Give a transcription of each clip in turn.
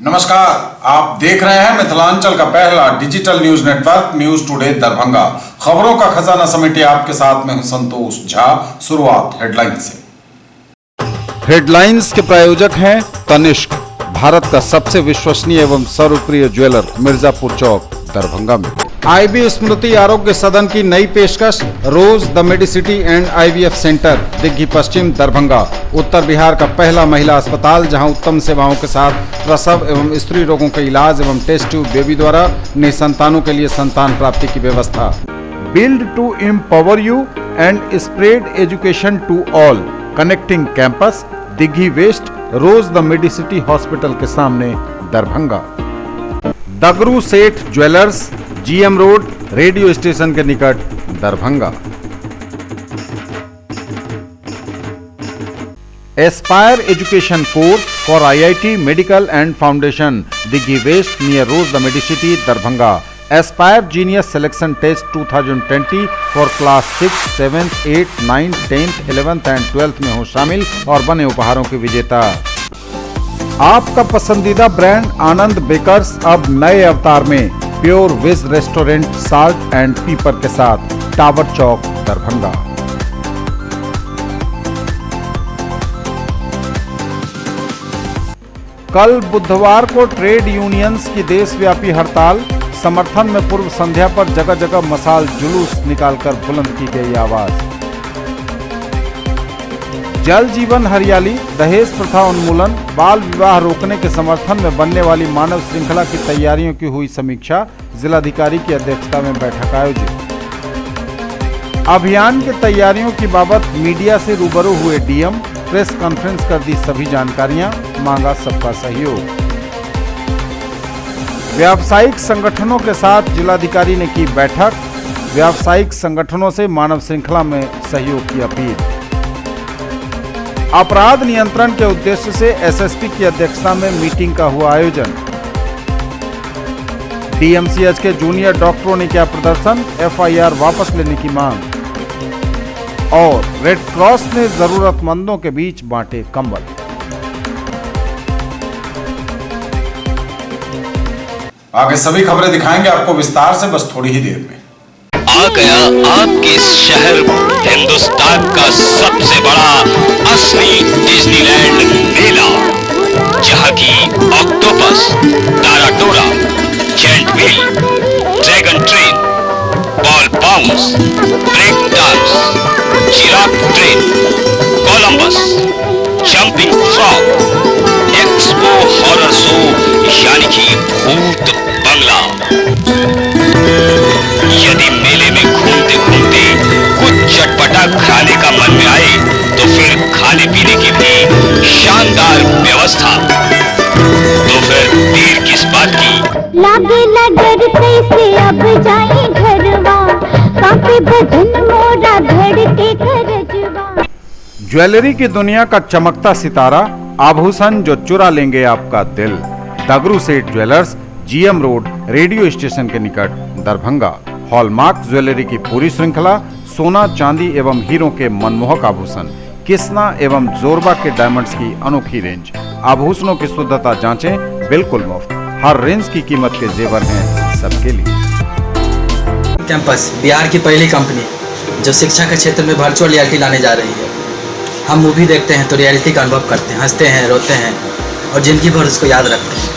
नमस्कार, आप देख रहे हैं मिथिलांचल का पहला digital news network news today Darbhanga. खबरों का खजाना समेटे आपके साथ में हूं संतोष झा। शुरुआत हेडलाइन से। हेडलाइंस के प्रायोजक हैं तनिष्क, भारत का सबसे विश्वसनीय एवं सर्वप्रिय ज्वेलर, मिर्जापुर चौक, दरभंगा में। आईबी स्मृति आरोग्य सदन की नई पेशकश, Rose the Medicity and IVF Centre, Digghi Pashchim, Darbhanga. उत्तर बिहार का पहला महिला अस्पताल जहां उत्तम सेवाओं के साथ प्रसव एवं स्त्री रोगों के इलाज एवं टेस्ट ट्यूब बेबी द्वारा निसंतानों के लिए संतान प्राप्ति की व्यवस्था। Build to empower you and spread education to all, connecting campus, Digghi west, Rose the Medicity hospital के सामने, Darbhanga. Dagru Seth jewellers, GM road, radio station के निकट, Darbhanga. Aspire education course for IIT medical and foundation, Digghi west near Rose the Medicity, Darbhanga. Aspire genius selection test 2020 for class 6, 7, 8, 9, 10, 11 and 12 में हो शामिल और बने उपहारों के विजेता। आपका पसंदीदा ब्रांड आनंद बेकर्स अब नए अवतार में, pure veg restaurant salt and pepper के साथ, टावर चौक, दरभंगा। कल बुधवार को ट्रेड यूनियंस की देशव्यापी हड़ताल, समर्थन में पूर्व संध्या पर जगह जगह मशाल जुलूस निकालकर बुलंद की गई आवाज। जल जीवन हरियाली, दहेज प्रथा उन्मूलन, बाल विवाह रोकने के समर्थन में बनने वाली मानव श्रृंखला की तैयारियों की हुई समीक्षा, जिलाधिकारी की अध्यक्षता में बैठक आयोजित। अभियान की तैयारियों की बाबत मीडिया से रूबरू हुए डीएम, प्रेस कॉन्फ्रेंस कर दी सभी जानकारियां, मांगा सबका सहयोग। व्यावसायिक संगठनों के साथ जिलाधिकारी ने की बैठक, व्यावसायिक संगठनों से मानव श्रृंखला में सहयोग की अपील। अपराध नियंत्रण के उद्देश्य से एसएसपी की अध्यक्षता में मीटिंग का हुआ आयोजन। डीएमसीएच के जूनियर डॉक्टरों ने किया प्रदर्शन, एफआईआर वापस लेने की मांग। और रेड क्रॉस ने जरूरतमंदों के बीच बांटे कंबल। आगे सभी खबरें दिखाएंगे आपको विस्तार से, बस थोड़ी ही देर में। आ गया आपके शहर हिंदुस्तान का सबसे बड़ा असली डिज्नीलैंड मेला, जहां की ऑक्टोपस, ताराटोरा, giant wheel, dragon train, ball bounce, break dance, giraffe train, Columbus, jumping frog, expo horror show यानी कि भूत बंगला। यदि मेले में घूमते घूमते कुछ चटपटा खाने का मन में आए तो फिर खाने पीने की भी शानदार व्यवस्था। तो फिर देर किस बात की? लागे डर कैसे अब जाए घरवा, काफी बदन मोरा धड़के करजवा। ज्वेलरी की दुनिया का चमकता सितारा, आभूषण जो चुरा लेंगे आपका दिल, दगरू Seth jewellers, GM road, radio station के निकट, दरभंगा। हॉलमार्क ज्वेलरी की पूरी श्रृंखला, सोना, चांदी एवं हीरों के मनमोहक आभूषण, किस्ना एवं जोरबा के डायमंड्स की अनोखी रेंज। आभूषणों की शुद्धता जांचें, बिल्कुल मुफ्त। हर रेंज की कीमत के जेवर हैं सबके लिए। कैंपस बिहार की पहली कंपनी जो शिक्षा के क्षेत्र में वर्चुअल रियलिटी लाने जा रही है। हम मूवी देखते हैं तो रियलिटी का अनुभव करते हैं, हंसते हैं, रोते हैं और जिंदगी भर उसको याद रखते हैं।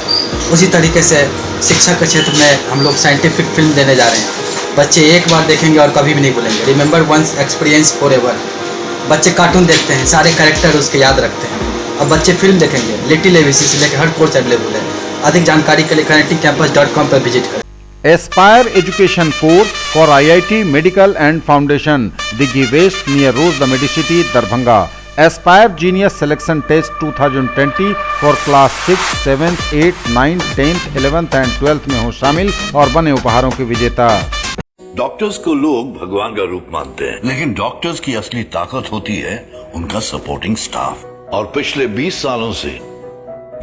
उसी तरीके से शिक्षा के क्षेत्र में हम लोग साइंटिफिक फिल्म देने जा रहे हैं। बच्चे एक बार देखेंगे और कभी भी नहीं भूलेंगे। Remember once, experience forever. बच्चे कार्टून देखते हैं, सारे कैरेक्टर उसके याद रखते हैं। अब बच्चे फिल्म देखेंगे, लिटिल एबीसी से लेकर हर कोर्स अवेलेबल है। अधिक जानकारी के लिए connectingcampus.com पर विजिट करें। Aspire education course for IIT medical and foundation, Digghi west near Rose the Medicity, Darbhanga. Aspire genius selection test 2020 for class 6, 7, 8, 9, 10, 11 and 12 में हो शामिल और बने उपहारों के विजेता। डॉक्टर्स को लोग भगवान का रूप मानते हैं, लेकिन डॉक्टर्स की असली ताकत होती है उनका सपोर्टिंग स्टाफ। और पिछले 20 सालों से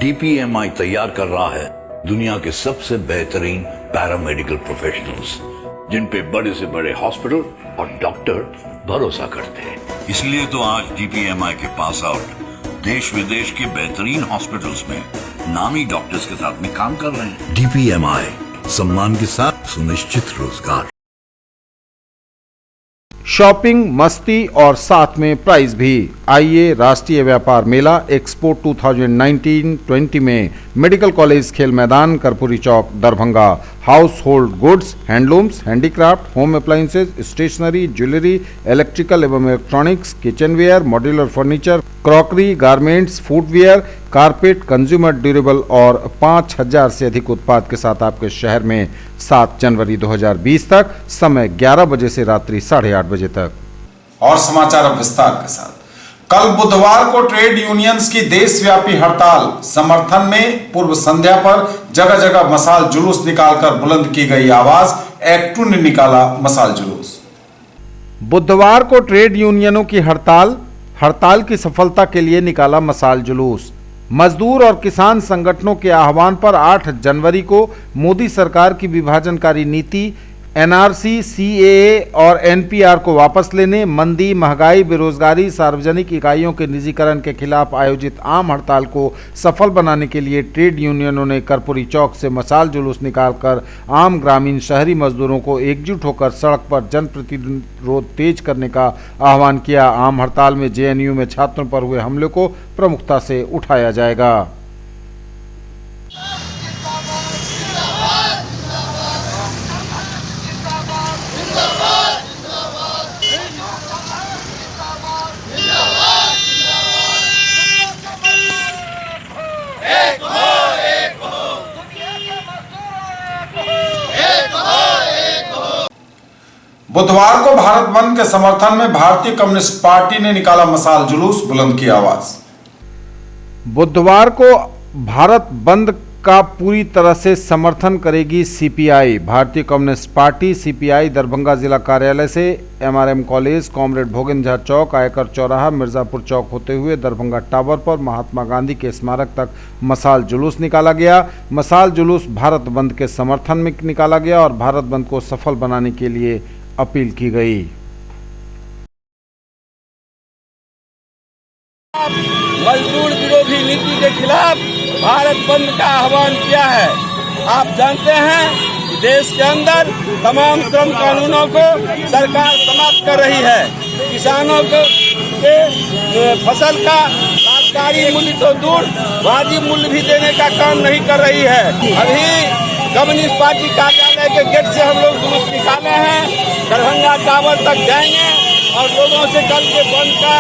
डीपीएमआई तैयार कर रहा है दुनिया के सबसे बेहतरीन पैरामेडिकल प्रोफेशनल्स, जिन पे बड़े से बड़े हॉस्पिटल और डॉक्टर भरोसा करते हैं। इसलिए तो आज डीपीएमआई के पास आउट देश विदेश के बेहतरीन हॉस्पिटल्स में नामी डॉक्टर्स के साथ में काम कर रहे हैं। DPMI, सम्मान के साथ सुनिश्चित रोजगार। शॉपिंग, मस्ती और साथ में प्राइज भी। आइए राष्ट्रीय व्यापार मेला एक्सपो 2019-20 में मेडिकल कॉलेज खेल मैदान, Karpoori Chowk, Darbhanga. Household goods, handlooms, handicraft, home appliances, stationery, jewellery, electrical एवं electronics, kitchenware, modular furniture, crockery, garments, footwear, carpet, consumer durable और 5000 से अधिक उत्पाद के साथ आपके शहर में 7 जनवरी 2020 तक, समय 11 बजे से रात्रि 8:30 बजे तक। और समाचार अब विस्तार के साथ। कल बुधवार को ट्रेड यूनियंस की देशव्यापी हड़ताल समर्थन में पूर्व संध्या पर जगह जगह मसाल जुलूस निकालकर बुलंद की गई आवाज। एक्टू ने निकाला मसाल जुलूस। बुधवार को ट्रेड यूनियनों की हड़ताल की सफलता के लिए निकाला मसाल जुलूस। मजदूर और किसान संगठनों के आह्वान पर 8 जनवरी को मोदी सरकार की विभाजनकारी नीति, NRC, CAA और NPR को वापस लेने, मंदी, महंगाई, बेरोजगारी, सार्वजनिक इकाइयों के निजीकरण के खिलाफ आयोजित आम हड़ताल को सफल बनाने के लिए ट्रेड यूनियनों ने कर्पूरी चौक से मसाल जुलूस निकालकर आम ग्रामीण शहरी मजदूरों को एकजुट होकर सड़क पर जन प्रतिरोध तेज करने का आह्वान किया। आम हड़ताल में JNU में छात्रों पर हुए हमले को प्रमुखता से उठाया जाएगा। बुधवार को भारत बंद के समर्थन में भारतीय कम्युनिस्ट पार्टी ने निकाला मसाल जुलूस, बुलंद की आवाज। बुधवार को भारत बंद का पूरी तरह से समर्थन करेगी CPI। भारतीय कम्युनिस्ट पार्टी CPI दरभंगा जिला कार्यालय से MRM college, comrade Bhogendra Jha Chowk, आयकर चौराहा, मिर्जापुर चौक होते हुए दरभंगा टावर पर महात्मा गांधी के स्मारक तक मसाल जुलूस निकाला गया। मसाल जुलूस भारत बंद के समर्थन में निकाला गया और भारत बंद को सफल बनाने के लिए अपील की गई। मजदूर विरोधी नीति के खिलाफ भारत बंद का आह्वान किया है। आप जानते हैं कि देश के अंदर तमाम श्रम कानूनों को सरकार समाप्त कर रही है। किसानों के फसल का लाभकारी मूल्य तो दूर, वाजिब मूल्य भी देने का काम नहीं कर रही है। अभी कम्युनिस्ट पार्टी कार्यालय के गेट से हम लोग जुलूस निकाले हैं, दरभंगा टावर तक जाएंगे और लोगों से कल के बंद का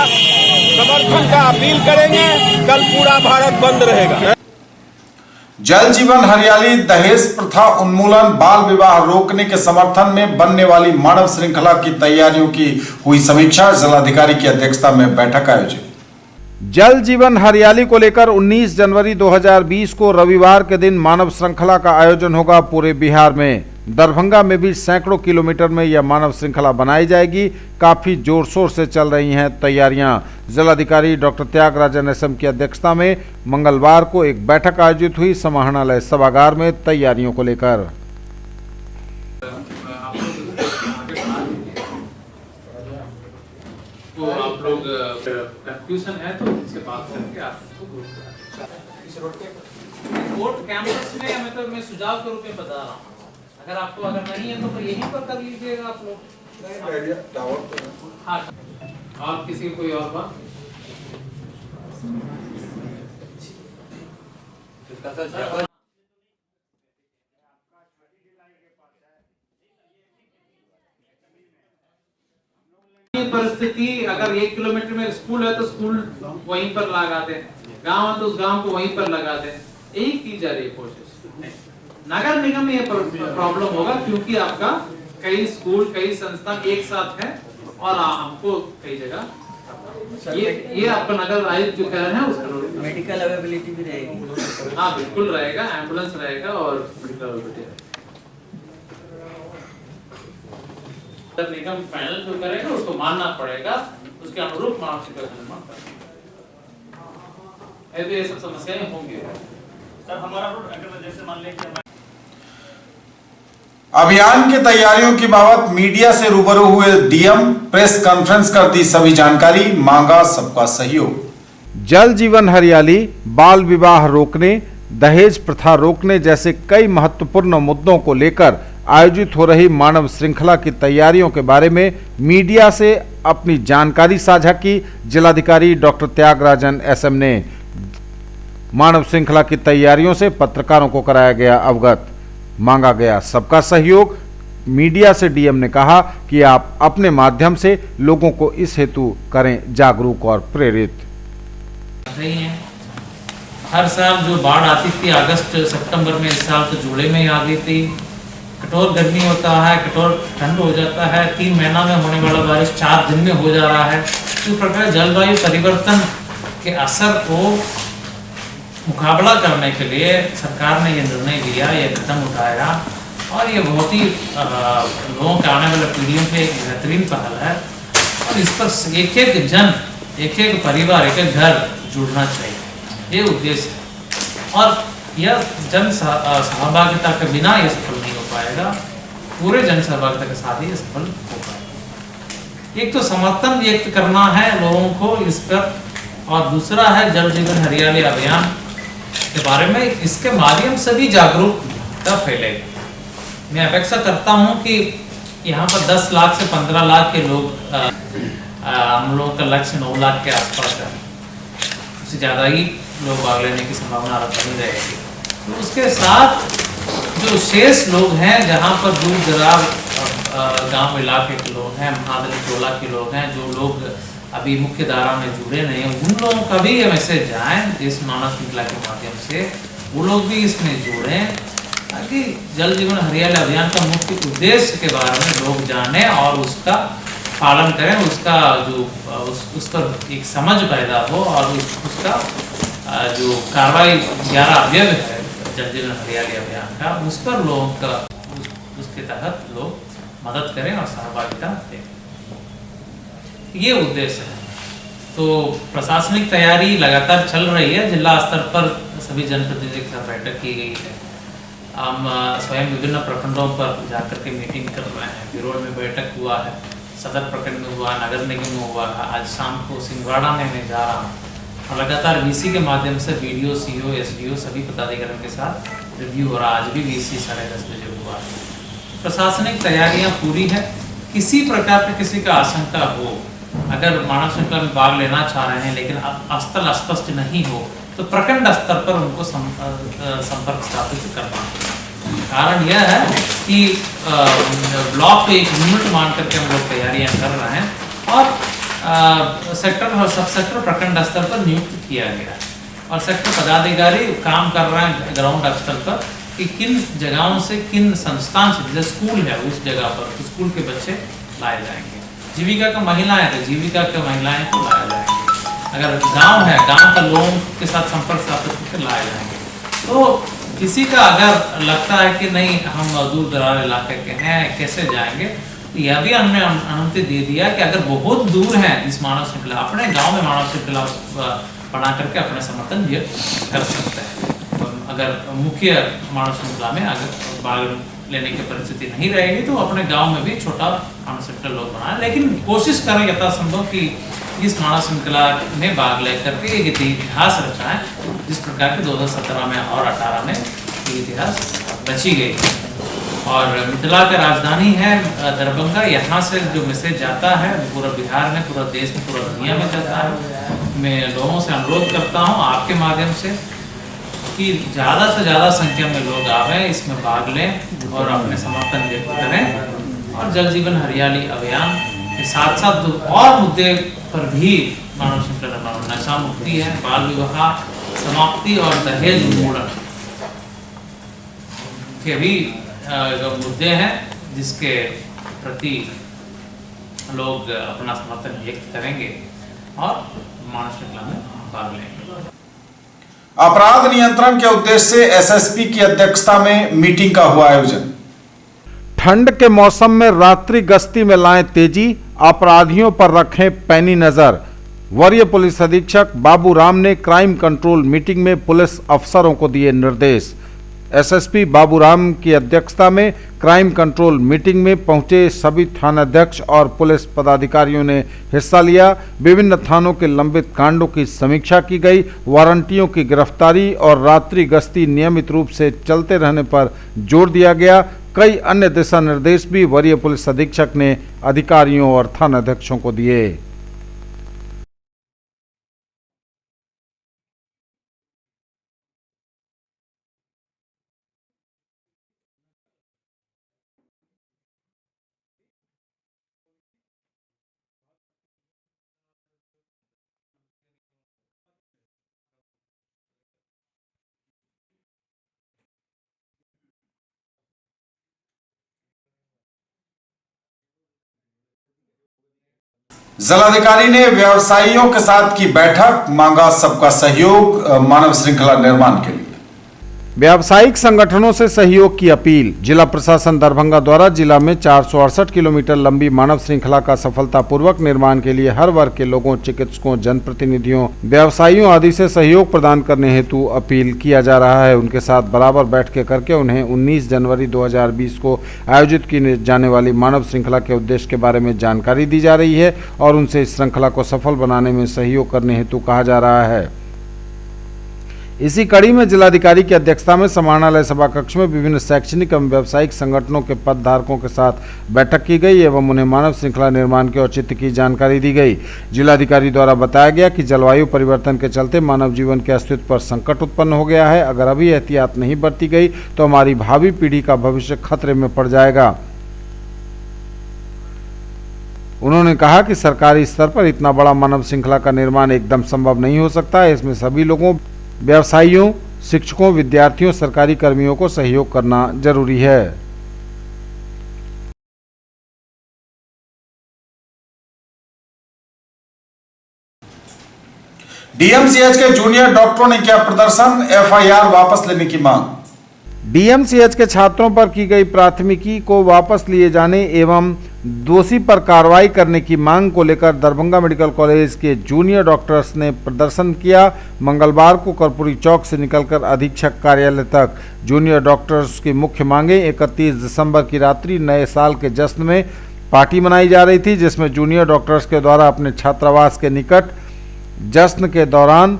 समर्थन का अपील करेंगे। कल पूरा भारत बंद रहेगा। जल जीवन हरियाली, दहेज प्रथा उन्मूलन, बाल विवाह रोकने के समर्थन में बनने वाली मानव श्रृंखला की तैयारियों की हुई समीक्षा। जिलाधिकारी की अध्यक्षता में बैठक आयोजित। जल जीवन हरियाली को लेकर 19 जनवरी 2020 को रविवार के दिन मानव श्रृंखला का आयोजन होगा। पूरे बिहार में दरभंगा में भी सैकड़ों किलोमीटर में यह मानव श्रृंखला बनाई जाएगी। काफी जोर शोर से चल रही हैं तैयारियां। जिलाधिकारी डॉक्टर त्यागराजन SM की अध्यक्षता में मंगलवार को एक बैठक आयोजित हुई समाहरणालय सभागार में तैयारियों को लेकर। तो आप लोग कंफ्यूजन है तो उनसे बात करके आप इसको कोर्ट कैंपस में मतलब मैं सुझाव के रूप में बता रहा हूँ। अगर नहीं है तो फिर यहीं पर कर लीजिएगा आप लोग। हाँ, और किसी कोई और बात? परिस्थिति अगर 1 किलोमीटर में स्कूल है तो स्कूल वहीं पर लगा दें, गांव है तो उस गांव को वहीं पर लगा दें। यही की जा रही है कोशिश। नगर निगम में ये प्रॉब्लम होगा क्योंकि आपका कई स्कूल, कई संस्थान एक साथ है और हमको कई जगह ये आपका नगर आयुक्त जो कह रहे हैं उसका मेडिकल अवेलेबिलिटी भी रहेगी। हाँ बिल्कुल रहेगा, एम्बुलेंस रहेगा और मेडिकल अवेलेबिलिटी। निगम फाइनल जो करेगा उसको मानना पड़ेगा, उसके अनुरूप मानव श्रृंखला का निर्माण करना। ये सब समस्याएं होंगी। सर हमारा अगर जैसे मान लें कि अभियान की तैयारियों की बाबत मीडिया से रूबरू हुए DM, प्रेस कॉन्फ्रेंस कर दी सभी जानकारी, मांगा सबका सहयोग। जल जीवन हरियाली, बाल विवाह रोकने, दहेज प्रथा रोकने जैसे कई महत्वपूर्ण मुद्दों को लेकर आयोजित हो रही मानव श्रृंखला की तैयारियों के बारे में मीडिया से अपनी जानकारी साझा की। जिलाधिकारी डॉक्टर त्यागराजन एसएम ने मानव श्रृंखला की तैयारियों से पत्रकारों को कराया गया अवगत। मांगा गया सबका सहयोग। मीडिया से डीएम ने कहा कि आप अपने माध्यम से लोगों को इस हेतु करें जागरूक और प्रेरित। रही हैं। हर साल जो बाढ़ आती थी अगस्त सितंबर में, इस साल तो जुलाई में ही आ गई थी। कठोर गर्मी होता है, कठोर ठंड हो जाता है। 3 महीना में होने वाला बारिश 4 दिन में हो जा रहा है। इस प्रकार जलवायु परिवर्तन के असर को मुकाबला करने के लिए सरकार ने ये निर्णय लिया, ये कदम उठाया और ये बहुत ही लोगों के आने वाले पीढ़ियों पे एक बेहतरीन पहल है। और इस पर एक-एक जन, एक-एक परिवार, एक-एक घर जुड़ना चाहिए, ये उद्देश्य है। और यह जन सहभागिता के बिना ये सफल नहीं हो पाएगा, पूरे जन सहभागिता के साथ ही ये सफल हो पाएगा। एक तो समर्थन व्यक्त करना है लोगों को इस पर, और दूसरा है जल जीवन हरियाली अभियान के बारे में, इसके माध्यम से भी जागरूकता फैलेगी। मैं अपेक्षा करता हूं कि यहाँ पर 10 लाख से 15 लाख के लोग, हम लोगों का लक्ष्य 9 लाख के आसपास है, उससे ज़्यादा ही लोग भाग लेने की संभावना बनी रहेगी। तो उसके साथ जो शेष लोग हैं, जहाँ पर दूर दराज गांव इलाके के लोग हैं, महादलित टोला के लोग हैं, जो लोग अभी मुख्य धारा में जुड़े नहीं हैं, उन लोगों का भी ये मैसेज जाए इस मानव श्रृंखला के माध्यम से, वो लोग भी इसमें जुड़ें ताकि जल जीवन हरियाली अभियान का मुख्य उद्देश्य के बारे में लोग जाने और उसका पालन करें, उसका जो उस पर एक समझ पैदा हो और उसका जो कार्रवाई 11 अवयव है जल जीवन हरियाली अभियान का, उस पर लोगों का उसके तहत लोग मदद करें और सहभागिता दें, ये उद्देश्य है। तो प्रशासनिक तैयारी लगातार चल रही है। जिला स्तर पर सभी जनप्रतिनिधियों के साथ बैठक की गई है। हम स्वयं विभिन्न प्रखंडों पर जाकर के मीटिंग कर रहे हैं। बिरोड़ में बैठक हुआ है, सदर प्रखंड में हुआ, नगर निगम में हुआ है, आज शाम को सिंगवाड़ा में मैं जा रहा हूँ और लगातार वीसी के माध्यम से बीडीओ, सीओ, एसडीओ सभी पदाधिकारियों के साथ रिव्यू हो रहा। आज भी वीसी 10:30 बजे हुआ है। प्रशासनिक तैयारियां पूरी है। किसी प्रकार की किसी का आशंका हो, अगर मानव श्रृंखला में भाग लेना चाह रहे हैं लेकिन स्थल स्पष्ट नहीं हो, तो प्रखंड स्तर पर उनको संपर्क स्थापित करना। कारण यह है कि ब्लॉक को एक यूनिट मान करके हम लोग तैयारियां कर रहे हैं और सेक्टर और सब सेक्टर प्रखंड स्तर पर नियुक्त किया गया और सेक्टर पदाधिकारी काम कर रहे हैं ग्राउंड स्तर पर कि किन जगहों से, किन संस्थान से, जैसे स्कूल है उस जगह पर तो स्कूल के बच्चे लाए जाएंगे, जीविका का महिलाएं तो जीविका के महिलाएं को लाया जाएंगे, अगर गांव है गांव का लोगों के साथ संपर्क स्थापित करके लाए जाएंगे। तो किसी का अगर लगता है कि नहीं हम दूर दराज इलाके के हैं, कैसे जाएंगे, तो यह भी हमने अनुमति दे दिया कि अगर बहुत दूर है इस मानव श्रृंखला, अपने गांव में मानव श्रृंखला बना करके अपने समर्थन व्यक्त कर सकते हैं। अगर मुख्य मानव श्रृंखला में अगर भाग लेने की परिस्थिति नहीं रहेगी तो अपने गांव में भी छोटा मानव श्रृंखला लोग बनाए, लेकिन कोशिश करें यथासंभव कि इस मानव श्रृंखला में भाग लेकर के एक इतिहास रचाएं, जिस प्रकार के 2017 में और 18 में इतिहास रची गई। और मिथिला का राजधानी है दरभंगा, यहाँ से जो मैसेज जाता है पूरा बिहार में, पूरा देश में, पूरा दुनिया में जाता है। मैं लोगों से अनुरोध करता हूँ आपके माध्यम से कि ज़्यादा से ज़्यादा संख्या में लोग आवें, इसमें भाग लें और अपने समर्थन व्यक्त करें और जल जीवन हरियाली अभियान के साथ साथ और मुद्दे पर भी मानव श्रृंखला, नशा मुक्ति है, बाल विवाह समाप्ति और दहेज उन्मूलन के भी मुद्दे हैं जिसके प्रति लोग अपना समर्थन व्यक्त करेंगे और मानव श्रृंखला में भाग लेंगे। अपराध नियंत्रण के उद्देश्य से एसएसपी की अध्यक्षता में मीटिंग का हुआ आयोजन। ठंड के मौसम में रात्रि गश्ती में लाएं तेजी, अपराधियों पर रखें पैनी नजर। वरीय पुलिस अधीक्षक बाबू राम ने क्राइम कंट्रोल मीटिंग में पुलिस अफसरों को दिए निर्देश। एसएसपी बाबूराम की अध्यक्षता में क्राइम कंट्रोल मीटिंग में पहुंचे सभी थानाध्यक्ष और पुलिस पदाधिकारियों ने हिस्सा लिया। विभिन्न थानों के लंबित कांडों की समीक्षा की गई। वारंटियों की गिरफ्तारी और रात्रि गश्ती नियमित रूप से चलते रहने पर जोर दिया गया। कई अन्य दिशा निर्देश भी वरीय पुलिस अधीक्षक ने अधिकारियों और थानाध्यक्षों को दिए। जिलाधिकारी ने व्यवसायियों के साथ की बैठक, मांगा सबका सहयोग मानव श्रृंखला निर्माण के लिए। व्यावसायिक संगठनों से सहयोग की अपील। जिला प्रशासन दरभंगा द्वारा जिला में 468 किलोमीटर लंबी मानव श्रृंखला का सफलतापूर्वक निर्माण के लिए हर वर्ग के लोगों, चिकित्सकों, जनप्रतिनिधियों, व्यवसायियों आदि से सहयोग प्रदान करने हेतु अपील किया जा रहा है। उनके साथ बराबर बैठकें करके उन्हें 19 जनवरी 2020 को आयोजित की जाने वाली मानव श्रृंखला के उद्देश्य के बारे में जानकारी दी जा रही है और उनसे इस श्रृंखला को सफल बनाने में सहयोग करने हेतु कहा जा रहा है। इसी कड़ी में जिलाधिकारी की अध्यक्षता में समाहरणालय सभा कक्ष में विभिन्न शैक्षणिक एवं व्यावसायिक संगठनों के पदधारकों के साथ बैठक की गई एवं उन्हें मानव श्रृंखला निर्माण के औचित्य की जानकारी दी गई। जिलाधिकारी द्वारा बताया गया कि जलवायु परिवर्तन के चलते मानव जीवन के अस्तित्व पर संकट उत्पन्न हो गया है। अगर अभी एहतियात नहीं बरती गई तो हमारी भावी पीढ़ी का भविष्य खतरे में पड़ जाएगा। उन्होंने कहा कि सरकारी स्तर पर इतना बड़ा मानव श्रृंखला का निर्माण एकदम संभव नहीं हो सकता है। इसमें सभी लोगों, व्यवसायियों, शिक्षकों, विद्यार्थियों, सरकारी कर्मियों को सहयोग करना जरूरी है। डीएमसीएच के जूनियर डॉक्टरों ने किया प्रदर्शन, एफआईआर वापस लेने की मांग। डीएमसीएच के छात्रों पर की गई प्राथमिकी को वापस लिए जाने एवं दोषी पर कार्रवाई करने की मांग को लेकर दरभंगा मेडिकल कॉलेज के जूनियर डॉक्टर्स ने प्रदर्शन किया। मंगलवार को कर्पूरी चौक से निकलकर अधीक्षक कार्यालय तक जूनियर डॉक्टर्स की मुख्य मांगें 31 दिसंबर की रात्रि नए साल के जश्न में पार्टी मनाई जा रही थी, जिसमें जूनियर डॉक्टर्स के द्वारा अपने छात्रावास के निकट जश्न के दौरान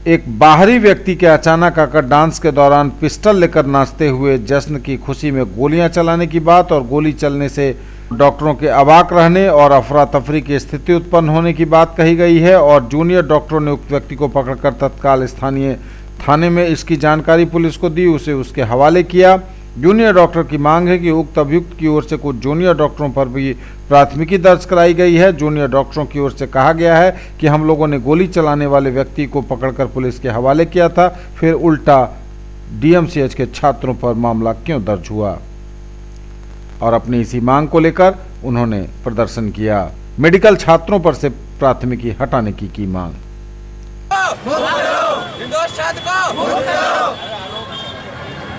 एक बाहरी व्यक्ति के अचानक आकर डांस के दौरान पिस्टल लेकर नाचते हुए जश्न की खुशी में गोलियां चलाने की बात और गोली चलने से डॉक्टरों के अवाक रहने और अफरा तफरी की स्थिति उत्पन्न होने की बात कही गई है और जूनियर डॉक्टरों ने उक्त व्यक्ति को पकड़कर तत्काल स्थानीय थाने में इसकी जानकारी पुलिस को दी, उसे उसके हवाले किया। जूनियर डॉक्टर की मांग है कि उक्त अभियुक्त की ओर से कुछ जूनियर डॉक्टरों पर भी प्राथमिकी दर्ज कराई गई है। जूनियर डॉक्टरों की ओर से कहा गया है कि हम लोगों ने गोली चलाने वाले व्यक्ति को पकड़कर पुलिस के हवाले किया था, फिर उल्टा डीएमसीएच के छात्रों पर मामला क्यों दर्ज हुआ, और अपनी इसी मांग को लेकर उन्होंने प्रदर्शन किया। मेडिकल छात्रों पर से प्राथमिकी हटाने की मांग।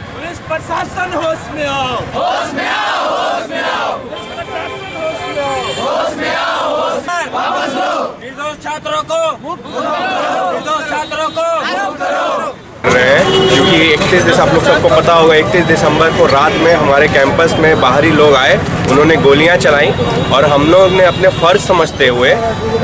पुलिस प्रशासन होश में आओ, होश में आओ, होश में आओ, पुलिस प्रशासन होश में आओ, होश में आओ, होश में वापस लो, निर्दोष छात्रों को मुक्त करो, निर्दोष छात्रों को मुक्त करो। क्योंकि 31 आप लोग सबको पता होगा 31 दिसंबर को रात में हमारे कैंपस में बाहरी लोग आए, उन्होंने गोलियां चलाई और हम लोग ने अपने फर्ज समझते हुए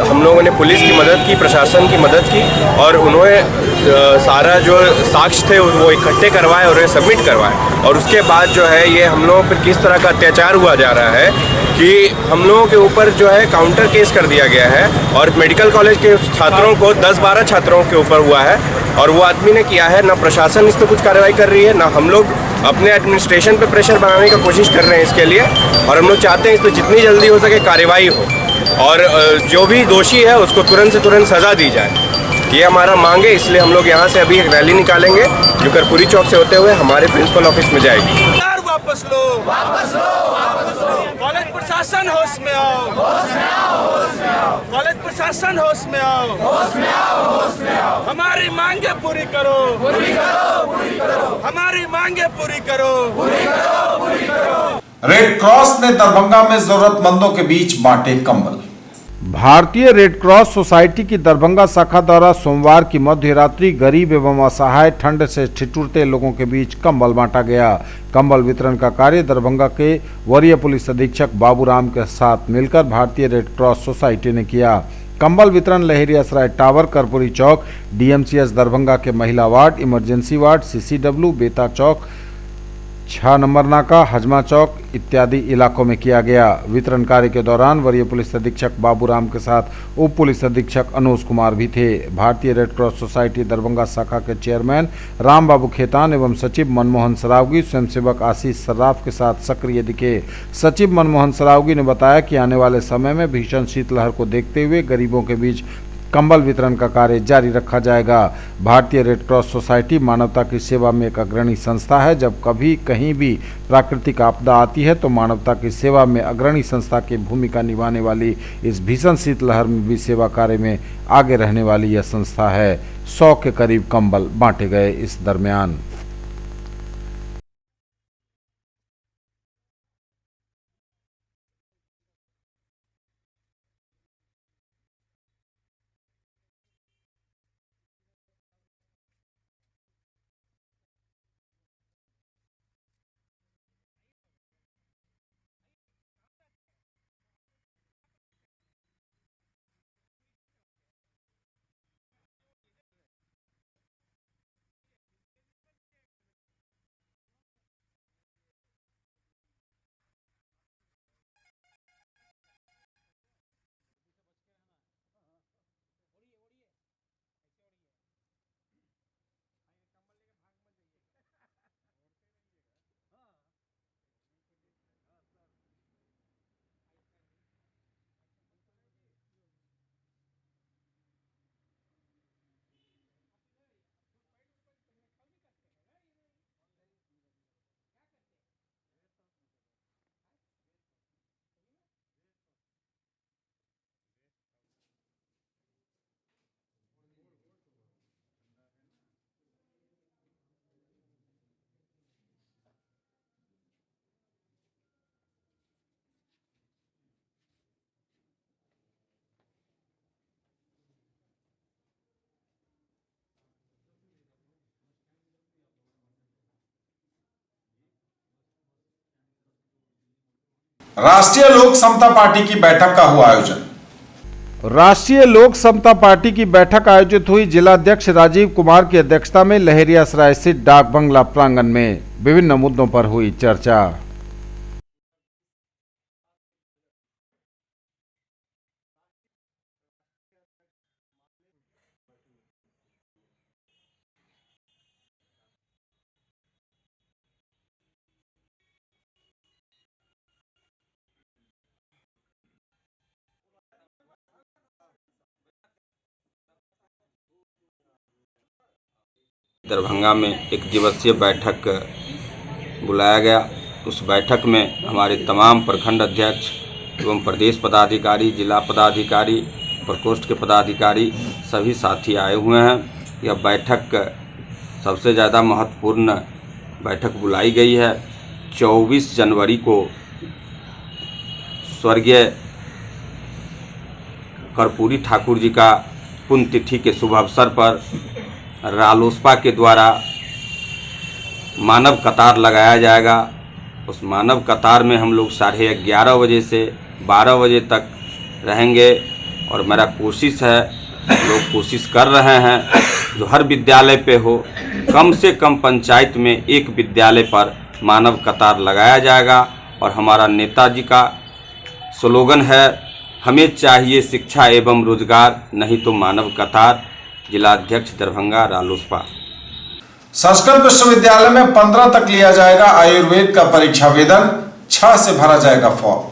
हम लोगों ने पुलिस की मदद की, प्रशासन की मदद की और उन्होंने सारा जो साक्ष्य थे वो इकट्ठे करवाए और सबमिट करवाए। और उसके बाद जो है ये हम लोगों पर किस तरह का अत्याचार हुआ जा रहा है कि हम लोगों के ऊपर जो है काउंटर केस कर दिया गया है और मेडिकल कॉलेज के छात्रों को 10-12 छात्रों के ऊपर हुआ है और वो आदमी ने किया है। ना प्रशासन इस पर कुछ कार्रवाई कर रही है, ना हम लोग अपने एडमिनिस्ट्रेशन पे प्रेशर बनाने की कोशिश कर रहे हैं इसके लिए, और हम लोग चाहते हैं इस पर जितनी जल्दी हो सके कार्रवाई हो और जो भी दोषी है उसको तुरंत से तुरंत सज़ा दी जाए। ये हमारा मांग है, इसलिए हम लोग यहाँ से अभी एक रैली निकालेंगे जो कर्पूरी चौक से होते हुए हमारे प्रिंसिपल ऑफिस में जाएगी। वापस लो, वापस लो, वापस लो, कॉलेज प्रशासन होश में आओ, होश में आओ, होश में आओ, कॉलेज प्रशासन होश में आओ, होश में आओ, होश में आओ, हमारी मांगे पूरी करो, पूरी करो, पूरी करो, हमारी मांगे पूरी करो, पूरी करो, पूरी करो। रेड क्रॉस ने दरभंगा में जरूरतमंदों के बीच बांटे कंबल। भारतीय रेड क्रॉस सोसाइटी की दरभंगा शाखा द्वारा सोमवार की मध्य रात्रि गरीब एवं असहाय ठंड से ठिठुरते लोगों के बीच कंबल बांटा गया। कंबल वितरण का कार्य दरभंगा के वरीय पुलिस अधीक्षक बाबूराम के साथ मिलकर भारतीय रेड क्रॉस सोसाइटी ने किया। कंबल वितरण लहेरियासराय टावर, कर्पूरी चौक, डीएमसीएच दरभंगा के महिला वार्ड, इमरजेंसी वार्ड, सीसीडब्ल्यू, बेता चौक, 6 नंबर नाका, हजमा चौक इत्यादि इलाकों में किया गया। वितरण कार्य के दौरान वरीय पुलिस अधीक्षक बाबूराम के साथ उप पुलिस अधीक्षक अनुज कुमार भी थे। भारतीय रेड क्रॉस सोसाइटी दरभंगा शाखा के चेयरमैन राम बाबू खेतान एवं सचिव मनमोहन सरावगी स्वयंसेवक आशीष सर्राफ के साथ सक्रिय दिखे। सचिव मनमोहन सरावगी ने बताया कि आने वाले समय में भीषण शीतलहर को देखते हुए गरीबों के बीच कंबल वितरण का कार्य जारी रखा जाएगा। भारतीय रेड क्रॉस सोसाइटी मानवता की सेवा में एक अग्रणी संस्था है। जब कभी कहीं भी प्राकृतिक आपदा आती है तो मानवता की सेवा में अग्रणी संस्था की भूमिका निभाने वाली इस भीषण शीतलहर में भी सेवा कार्य में आगे रहने वाली यह संस्था है। 100 के करीब कंबल बांटे गए। इस दरमियान राष्ट्रीय लोक समता पार्टी की बैठक का हुआ आयोजन। राष्ट्रीय लोक समता पार्टी की बैठक आयोजित हुई। जिलाध्यक्ष राजीव कुमार की अध्यक्षता में लहेरियासराय स्थित डाक बंगला प्रांगण में विभिन्न मुद्दों पर हुई चर्चा। दरभंगा में एक दिवसीय बैठक बुलाया गया। उस बैठक में हमारे तमाम प्रखंड अध्यक्ष एवं प्रदेश पदाधिकारी, जिला पदाधिकारी, प्रकोष्ठ के पदाधिकारी सभी साथी आए हुए हैं। यह बैठक सबसे ज़्यादा महत्वपूर्ण बैठक बुलाई गई है। 24 जनवरी को स्वर्गीय कर्पूरी ठाकुर जी का पुण्यतिथि के शुभ अवसर पर रालोसपा के द्वारा मानव कतार लगाया जाएगा। उस मानव कतार में हम लोग 11:30 बजे से 12 बजे तक रहेंगे और मेरा कोशिश है, लोग कोशिश कर रहे हैं, जो हर विद्यालय पे हो, कम से कम पंचायत में एक विद्यालय पर मानव कतार लगाया जाएगा। और हमारा नेताजी का स्लोगन है, हमें चाहिए शिक्षा एवं रोजगार, नहीं तो मानव कतार। जिलाध्यक्ष दरभंगा रालोसपा। संस्कृत विश्वविद्यालय में 15 तक लिया जाएगा आयुर्वेद का परीक्षावेदन, 6 से भरा जाएगा फॉर्म।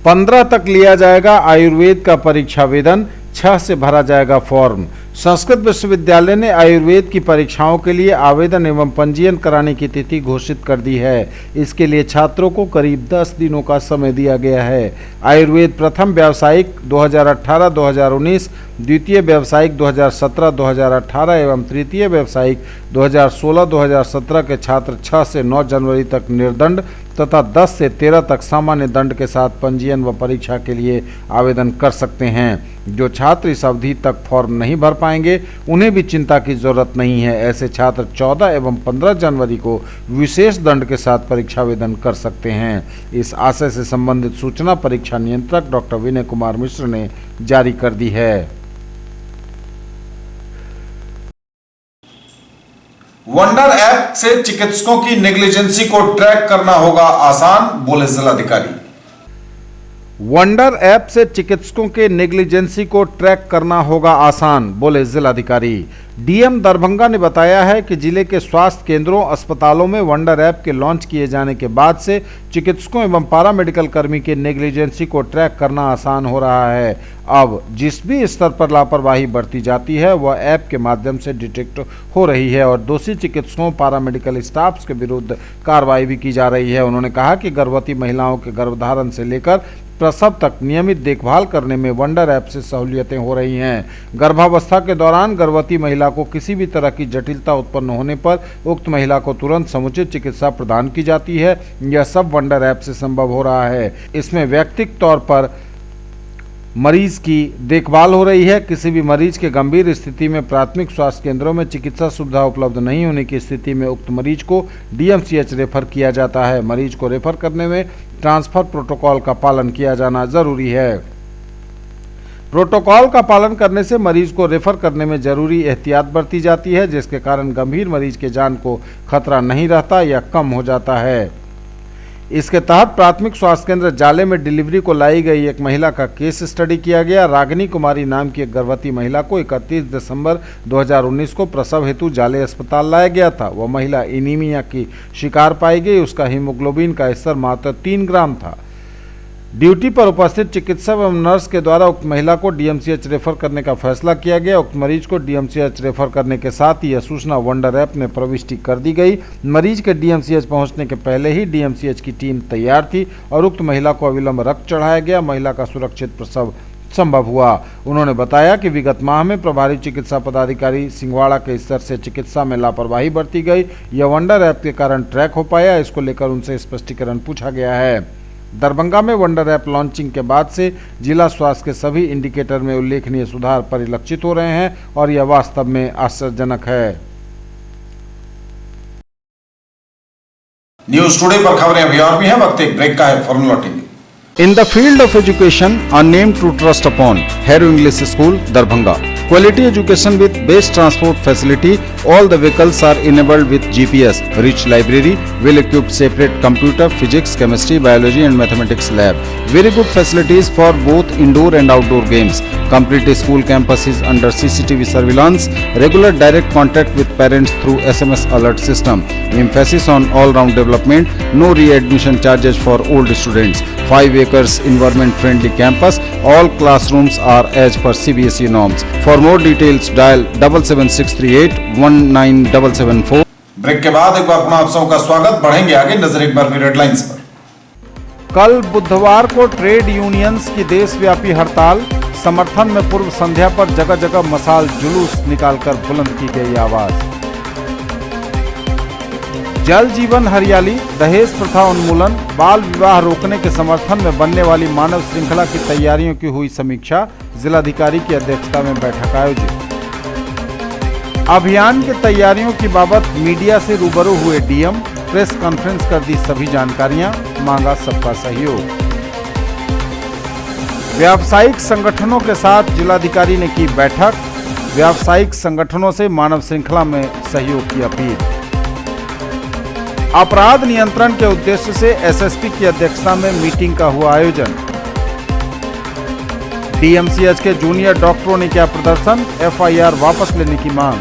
15 तक लिया जाएगा आयुर्वेद का परीक्षावेदन, 6 से भरा जाएगा फॉर्म। संस्कृत विश्वविद्यालय ने आयुर्वेद की परीक्षाओं के लिए आवेदन एवं पंजीयन कराने की तिथि घोषित कर दी है। इसके लिए छात्रों को करीब 10 दिनों का समय दिया गया है। आयुर्वेद प्रथम व्यावसायिक 2018-2019 द्वितीय व्यावसायिक 2017-2018 एवं तृतीय व्यावसायिक 2016-2017 के छात्र 6 से 9 जनवरी तक निर्दंड तथा 10 से 13 तक सामान्य दंड के साथ पंजीयन व परीक्षा के लिए आवेदन कर सकते हैं। जो छात्र इस अवधि तक फॉर्म नहीं भर पाएंगे उन्हें भी चिंता की जरूरत नहीं है। ऐसे छात्र 14 एवं 15 जनवरी को विशेष दंड के साथ परीक्षा आवेदन कर सकते हैं। इस आशय से संबंधित सूचना परीक्षा नियंत्रक डॉक्टर विनय कुमार मिश्र ने जारी कर दी है। वंडर ऐप से चिकित्सकों की नेग्लिजेंसी को ट्रैक करना होगा आसान, बोले जिलाधिकारी। वंडर ऐप से चिकित्सकों के नेग्लिजेंसी को ट्रैक करना होगा आसान, बोले जिलाधिकारी। डीएम दरभंगा ने बताया है कि जिले के स्वास्थ्य केंद्रों, अस्पतालों में वंडर ऐप के लॉन्च किए जाने के बाद से चिकित्सकों एवं पारा मेडिकल कर्मी के नेग्लिजेंसी को ट्रैक करना आसान हो रहा है। अब जिस भी स्तर पर लापरवाही बरती जाती है वह ऐप के माध्यम से डिटेक्ट हो रही है और दोषी चिकित्सकों, पारा मेडिकल स्टाफ के विरुद्ध कार्रवाई भी की जा रही है। उन्होंने कहा कि गर्भवती महिलाओं के गर्भधारण से लेकर प्रसव तक नियमित देखभाल करने में वंडर ऐप से सहूलियतें हो रही हैं। गर्भावस्था के दौरान गर्भवती महिला को किसी भी तरह की जटिलता उत्पन्न होने पर उक्त महिला को तुरंत समुचित चिकित्सा प्रदान की जाती है। यह सब वंडर ऐप से संभव हो रहा है। इसमें व्यक्तिगत तौर पर मरीज की देखभाल हो रही है। किसी भी मरीज के गंभीर स्थिति में प्राथमिक स्वास्थ्य केंद्रों में चिकित्सा सुविधा उपलब्ध नहीं होने की स्थिति में उक्त मरीज को डीएमसीएच रेफर किया जाता है। मरीज को रेफर करने में ट्रांसफर प्रोटोकॉल का पालन किया जाना जरूरी है। प्रोटोकॉल का पालन करने से मरीज को रेफर करने में जरूरी एहतियात बरती जाती है, जिसके कारण गंभीर मरीज के जान को खतरा नहीं रहता या कम हो जाता है। इसके तहत प्राथमिक स्वास्थ्य केंद्र जाले में डिलीवरी को लाई गई एक महिला का केस स्टडी किया गया। रागिनी कुमारी नाम की एक गर्भवती महिला को 31 दिसंबर 2019 को प्रसव हेतु जाले अस्पताल लाया गया था। वह महिला एनीमिया की शिकार पाई गई। उसका हीमोग्लोबिन का स्तर मात्र 3 ग्राम था। ड्यूटी पर उपस्थित चिकित्सक एवं नर्स के द्वारा उक्त महिला को डीएमसीएच रेफर करने का फैसला किया गया। उक्त मरीज को डीएमसीएच रेफर करने के साथ ही यह सूचना वंडर ऐप में प्रविष्टि कर दी गई। मरीज के डीएमसीएच पहुंचने के पहले ही डीएमसीएच की टीम तैयार थी और उक्त महिला को अविलंब रक्त चढ़ाया गया। महिला का सुरक्षित प्रसव संभव हुआ। उन्होंने बताया कि विगत माह में प्रभारी चिकित्सा पदाधिकारी सिंहवाड़ा के स्तर से चिकित्सा में लापरवाही बरती गई। यह वंडर ऐप के कारण ट्रैक हो पाया। इसको लेकर उनसे स्पष्टीकरण पूछा गया है। दरभंगा में वंडर ऐप लॉन्चिंग के बाद से जिला स्वास्थ्य के सभी इंडिकेटर में उल्लेखनीय सुधार परिलक्षित हो रहे हैं और यह वास्तव में आश्चर्यजनक है। न्यूज टुडे पर खबरें अभी और भी हैं, वक्त एक ब्रेक का है, फौरन लौटेंगे। In the field of education, a name to trust upon, Harrow English School, Darbhanga. Quality education with best transport facility. All the vehicles are enabled with GPS. Rich library, well-equipped separate computer, physics, chemistry, biology and mathematics lab. Very good facilities for both indoor and outdoor games. Complete school campus is under CCTV surveillance. Regular direct contact with parents through SMS alert system. Emphasis on all-round development. No re-admission charges for old students. 5 acres environment friendly campus. All classrooms are as per CBSE norms. For more details dial 77638 19774। Break के बाद एक बार पुनः आप सबका स्वागत। बढ़ेंगे आगे, नजर एक बार फिर हेडलाइंस पर। कल बुधवार को ट्रेड यूनियंस की देशव्यापी हड़ताल। समर्थन में पूर्व संध्या पर जगह जगह मसाल जुलूस निकालकर बुलंद की गई आवाज। जल जीवन हरियाली, दहेज प्रथा उन्मूलन, बाल विवाह रोकने के समर्थन में बनने वाली मानव श्रृंखला की तैयारियों की हुई समीक्षा। जिलाधिकारी की अध्यक्षता में बैठक आयोजित। अभियान की तैयारियों की बाबत मीडिया से रूबरू हुए डीएम। प्रेस कॉन्फ्रेंस कर दी सभी जानकारियां, मांगा सबका सहयोग। व्यावसायिक संगठनों के साथ जिलाधिकारी ने की बैठक। व्यावसायिक संगठनों से मानव श्रृंखला में सहयोग की अपील। अपराध नियंत्रण के उद्देश्य से एसएसपी की अध्यक्षता में मीटिंग का हुआ आयोजन। डीएमसीएच के जूनियर डॉक्टरों ने किया प्रदर्शन, एफआईआर वापस लेने की मांग।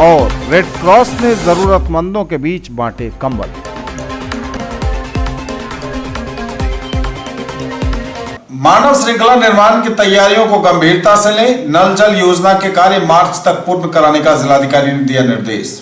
और रेड क्रॉस ने जरूरतमंदों के बीच बांटे कंबल। मानव श्रृंखला निर्माण की तैयारियों को गंभीरता से लें। नल जल योजना के कार्य मार्च तक पूर्ण कराने का जिलाधिकारी ने दिया निर्देश।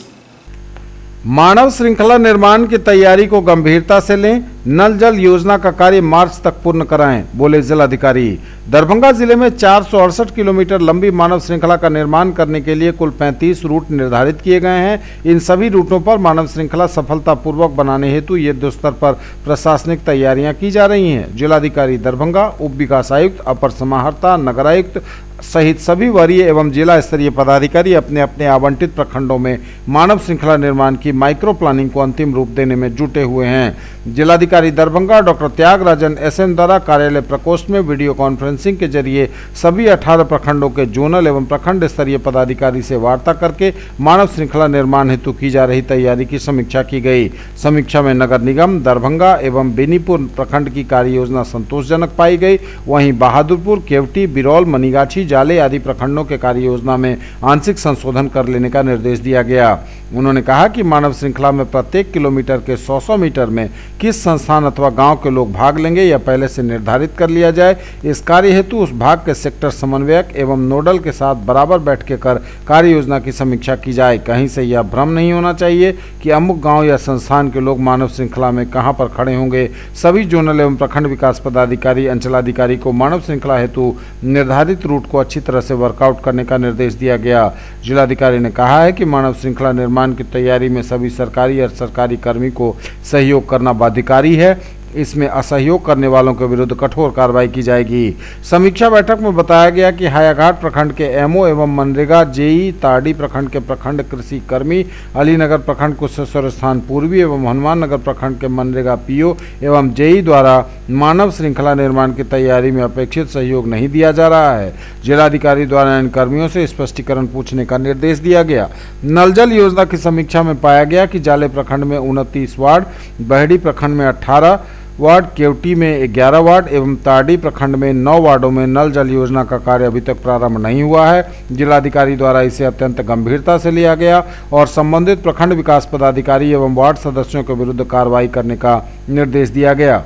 मानव श्रृंखला निर्माण की तैयारी को गंभीरता से लें। नल जल योजना का कार्य मार्च तक पूर्ण कराएं, बोले जिलाधिकारी। दरभंगा जिले में 468 किलोमीटर लंबी मानव श्रृंखला का निर्माण करने के लिए कुल 35 रूट निर्धारित किए गए हैं। इन सभी रूटों पर मानव श्रृंखला सफलतापूर्वक बनाने हेतु युद्ध स्तर पर प्रशासनिक तैयारियां की जा रही हैं। जिलाधिकारी दरभंगा, उप विकास आयुक्त, अपर समाहर्ता, नगर आयुक्त सहित सभी वरीय एवं जिला स्तरीय पदाधिकारी अपने अपने आवंटित प्रखंडों में मानव श्रृंखला निर्माण की माइक्रो प्लानिंग को अंतिम रूप देने में जुटे हुए हैं। जिलाधिकारी दरभंगा डॉक्टर त्यागराजन एसएम द्वारा कार्यालय प्रकोष्ठ में वीडियो कॉन्फ्रेंसिंग के जरिए सभी 18 प्रखंडों के जोनल एवं प्रखंड स्तरीय पदाधिकारी से वार्ता करके मानव श्रृंखला निर्माण हेतु की जा रही तैयारी की समीक्षा की गई। समीक्षा में नगर निगम दरभंगा एवं बेनीपुर प्रखंड की कार्य योजना संतोषजनक पाई गई। वहीं बहादुरपुर, केवटी, बिरौल, मनीगाछी, जाले आदि प्रखंडों के कार्य योजना में आंशिक संशोधन कर लेने का निर्देश दिया गया। उन्होंने कहा कि मानव श्रृंखला में प्रत्येक किलोमीटर के 100 मीटर में किस संस्थान अथवा गांव के लोग भाग लेंगे यह पहले से निर्धारित कर लिया जाए। इस कार्य हेतु उस भाग के सेक्टर समन्वयक एवं नोडल के साथ बराबर बैठकें कर कार्य योजना की समीक्षा की जाए। कहीं से यह भ्रम नहीं होना चाहिए कि अमुक गाँव या संस्थान के लोग मानव श्रृंखला में कहाँ पर खड़े होंगे। सभी जोनल एवं प्रखंड विकास पदाधिकारी, अंचलाधिकारी को मानव श्रृंखला हेतु निर्धारित रूट को अच्छी तरह से वर्कआउट करने का निर्देश दिया गया। जिलाधिकारी ने कहा है कि मानव श्रृंखला निर्माण की तैयारी में सभी सरकारी और सरकारी कर्मी को सहयोग करना बाध्यकारी है। इसमें असहयोग करने वालों के विरुद्ध कठोर कार्रवाई की जाएगी। समीक्षा बैठक में बताया गया कि हायाघाट प्रखंड के एमओ एवं मनरेगा जेई, ताड़ी प्रखंड के प्रखंड कृषि कर्मी, अलीनगर प्रखंड कुशेश्वर स्थान पूर्वी एवं हनुमान नगर प्रखंड के मनरेगा पीओ एवं जेई द्वारा मानव श्रृंखला निर्माण की तैयारी में अपेक्षित सहयोग नहीं दिया जा रहा है। जिलाधिकारी द्वारा इन कर्मियों से स्पष्टीकरण पूछने का निर्देश दिया गया। नल जल योजना की समीक्षा में पाया गया कि जाले प्रखंड में 29 वार्ड, बहड़ी प्रखंड में 18 वार्ड, केवटी में 11 वार्ड एवं ताड़ी प्रखंड में 9 वार्डों में नल जल योजना का कार्य अभी तक प्रारंभ नहीं हुआ है। जिलाधिकारी द्वारा इसे अत्यंत गंभीरता से लिया गया और संबंधित प्रखंड विकास पदाधिकारी एवं वार्ड सदस्यों के विरुद्ध कार्रवाई करने का निर्देश दिया गया।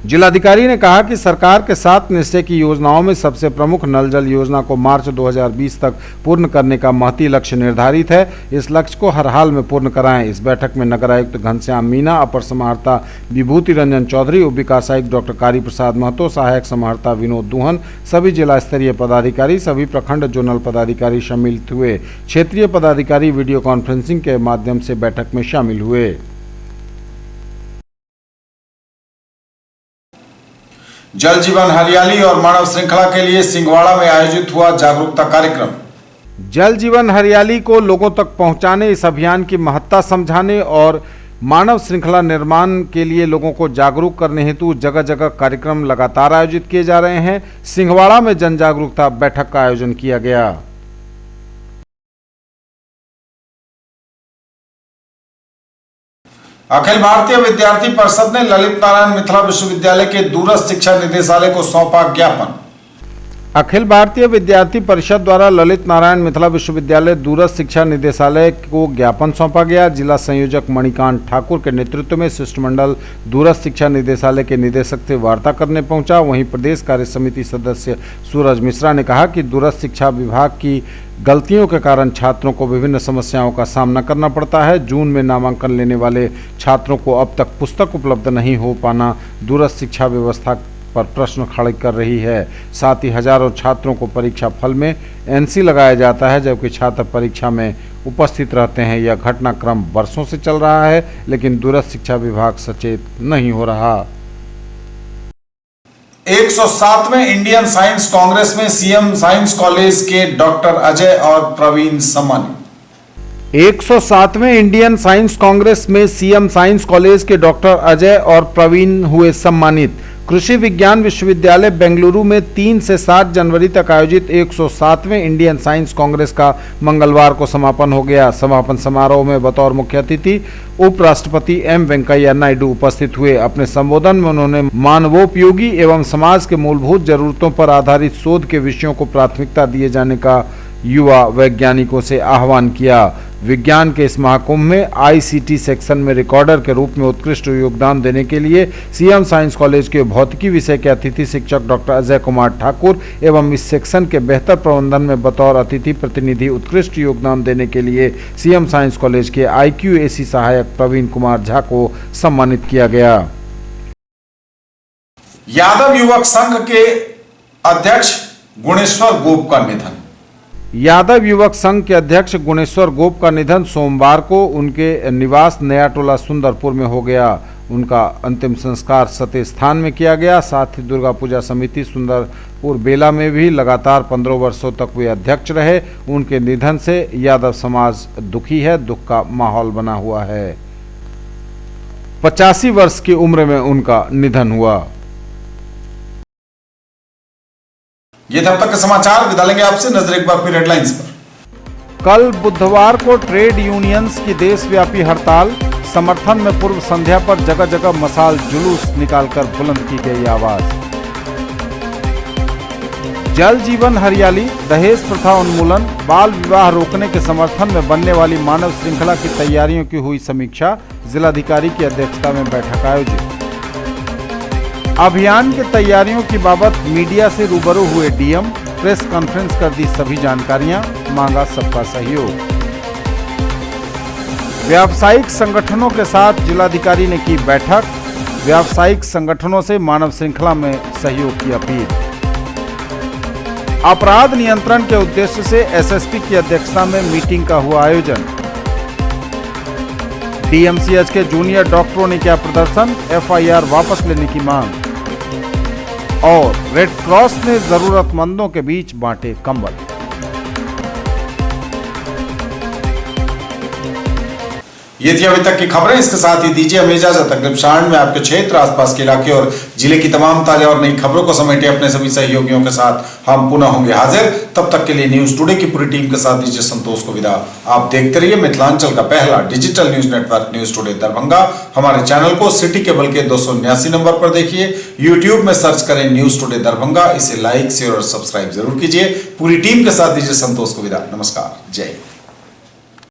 जिलाधिकारी ने कहा कि सरकार के 7 निश्चय की योजनाओं में सबसे प्रमुख नल जल योजना को मार्च 2020 तक पूर्ण करने का महती लक्ष्य निर्धारित है। इस लक्ष्य को हर हाल में पूर्ण कराएं। इस बैठक में नगर आयुक्त घनश्याम मीना, अपर समाहर्ता विभूति रंजन चौधरी, उप विकास आयुक्त डॉक्टर कारी प्रसाद महतो, सहायक समाहर्ता विनोद दुहन, सभी जिला स्तरीय पदाधिकारी, सभी प्रखंड जोनल पदाधिकारी शामिल हुए। क्षेत्रीय पदाधिकारी वीडियो कॉन्फ्रेंसिंग के माध्यम से बैठक में शामिल हुए। जल जीवन हरियाली और मानव श्रृंखला के लिए सिंहवाड़ा में आयोजित हुआ जागरूकता कार्यक्रम। जल जीवन हरियाली को लोगों तक पहुंचाने, इस अभियान की महत्ता समझाने और मानव श्रृंखला निर्माण के लिए लोगों को जागरूक करने हेतु जगह जगह कार्यक्रम लगातार आयोजित किए जा रहे हैं। सिंहवाड़ा में जन जागरूकता बैठक का आयोजन किया गया। अखिल भारतीय विद्यार्थी परिषद ने ललित नारायण मिथिला विश्वविद्यालय के दूरस्थ शिक्षा निदेशालय को सौंपा ज्ञापन। अखिल भारतीय विद्यार्थी परिषद द्वारा ललित नारायण मिथिला विश्वविद्यालय दूरस्थ शिक्षा निदेशालय को ज्ञापन सौंपा गया। जिला संयोजक मणिकांत ठाकुर के नेतृत्व में शिष्टमंडल दूरस्थ शिक्षा निदेशालय के निदेशक से वार्ता करने पहुंचा। वहीं प्रदेश कार्य समिति सदस्य सूरज मिश्रा ने कहा कि दूरस्थ शिक्षा विभाग की गलतियों के कारण छात्रों को विभिन्न समस्याओं का सामना करना पड़ता है। जून में नामांकन लेने वाले छात्रों को अब तक पुस्तक उपलब्ध नहीं हो पाना दूरस्थ शिक्षा व्यवस्था पर प्रश्न खड़े कर रही है। साथ ही हजारों छात्रों को परीक्षा फल में एनसी लगाया जाता है, जबकि छात्र परीक्षा में उपस्थित रहते हैं। यह घटनाक्रम वर्षों से चल रहा है, लेकिन दूरस्थ शिक्षा विभाग सचेत नहीं हो रहा। 107वें इंडियन साइंस कांग्रेस में सीएम साइंस कॉलेज के डॉक्टर अजय और प्रवीण सम्मानित। 107वें इंडियन साइंस कांग्रेस में सीएम साइंस कॉलेज के डॉक्टर अजय और प्रवीण हुए सम्मानित। कृषि विज्ञान विश्वविद्यालय बेंगलुरु में 3 से 7 जनवरी तक आयोजित 107वें इंडियन साइंस कांग्रेस का मंगलवार को समापन हो गया। समापन समारोह में बतौर मुख्य अतिथि उपराष्ट्रपति एम वेंकैया नायडू उपस्थित हुए। अपने संबोधन में उन्होंने मानवोपयोगी एवं समाज के मूलभूत जरूरतों पर आधारित शोध के विषयों को प्राथमिकता दिए जाने का युवा वैज्ञानिकों से आह्वान किया। विज्ञान के इस महाकुंभ में ICT सेक्शन में रिकॉर्डर के रूप में उत्कृष्ट योगदान देने के लिए सीएम साइंस कॉलेज के भौतिकी विषय के अतिथि शिक्षक डॉक्टर अजय कुमार ठाकुर एवं इस सेक्शन के बेहतर प्रबंधन में बतौर अतिथि प्रतिनिधि उत्कृष्ट योगदान देने के लिए सीएम साइंस कॉलेज के IQAC सहायक प्रवीण कुमार झा को सम्मानित किया गया। यादव युवक संघ के अध्यक्ष गुणेश्वर गोप का निधन। यादव युवक संघ के अध्यक्ष गुणेश्वर गोप का निधन सोमवार को उनके निवास नया टोला सुंदरपुर में हो गया। उनका अंतिम संस्कार सती स्थान में किया गया। साथ ही दुर्गा पूजा समिति सुंदरपुर बेला में भी लगातार 15 वर्षों तक वे अध्यक्ष रहे। उनके निधन से यादव समाज दुखी है, दुख का माहौल बना हुआ है। 85 वर्ष की उम्र में उनका निधन हुआ। ये तब तक के समाचार। विदा लेंगे आपसे, नजर एक बार फिर हेडलाइंस पर। कल बुधवार को ट्रेड यूनियंस की देशव्यापी हड़ताल, समर्थन में पूर्व संध्या पर जगह जगह मसाल जुलूस निकालकर बुलंद की गई आवाज। जल जीवन हरियाली, दहेज प्रथा उन्मूलन, बाल विवाह रोकने के समर्थन में बनने वाली मानव श्रृंखला की तैयारियों की हुई समीक्षा। जिलाधिकारी की अध्यक्षता में बैठक आयोजित। अभियान की तैयारियों की बाबत मीडिया से रूबरू हुए डीएम, प्रेस कॉन्फ्रेंस कर दी सभी जानकारियां, मांगा सबका सहयोग। व्यावसायिक संगठनों के साथ जिलाधिकारी ने की बैठक, व्यावसायिक संगठनों से मानव श्रृंखला में सहयोग की अपील। अपराध नियंत्रण के उद्देश्य से एसएसपी की अध्यक्षता में मीटिंग का हुआ आयोजन। डीएमसीएच के जूनियर डॉक्टरों ने किया प्रदर्शन, एफआईआर वापस लेने की मांग। और रेड क्रॉस ने जरूरतमंदों के बीच बांटे कंबल। ये थी अभी तक की खबरें। इसके साथ ही दीजिए हमें इजाजत। अगले क्षण में आपके क्षेत्र, आसपास के इलाके और जिले की तमाम ताजा और नई खबरों को समेटे अपने सभी सहयोगियों के साथ हम पुनः होंगे हाजिर। तब तक के लिए न्यूज टुडे की पूरी टीम के साथ दीजिए संतोष को विदा। आप देखते रहिए मिथिलांचल का पहला digital news network news today Darbhanga. हमारे चैनल को सिटी केबल के 279 नंबर पर देखिए। यूट्यूब में सर्च करें न्यूज टुडे दरभंगा। इसे लाइक, शेयर और सब्सक्राइब जरूर कीजिए। पूरी टीम के साथ दीजिए संतोष को विदा। नमस्कार, जय हिंद।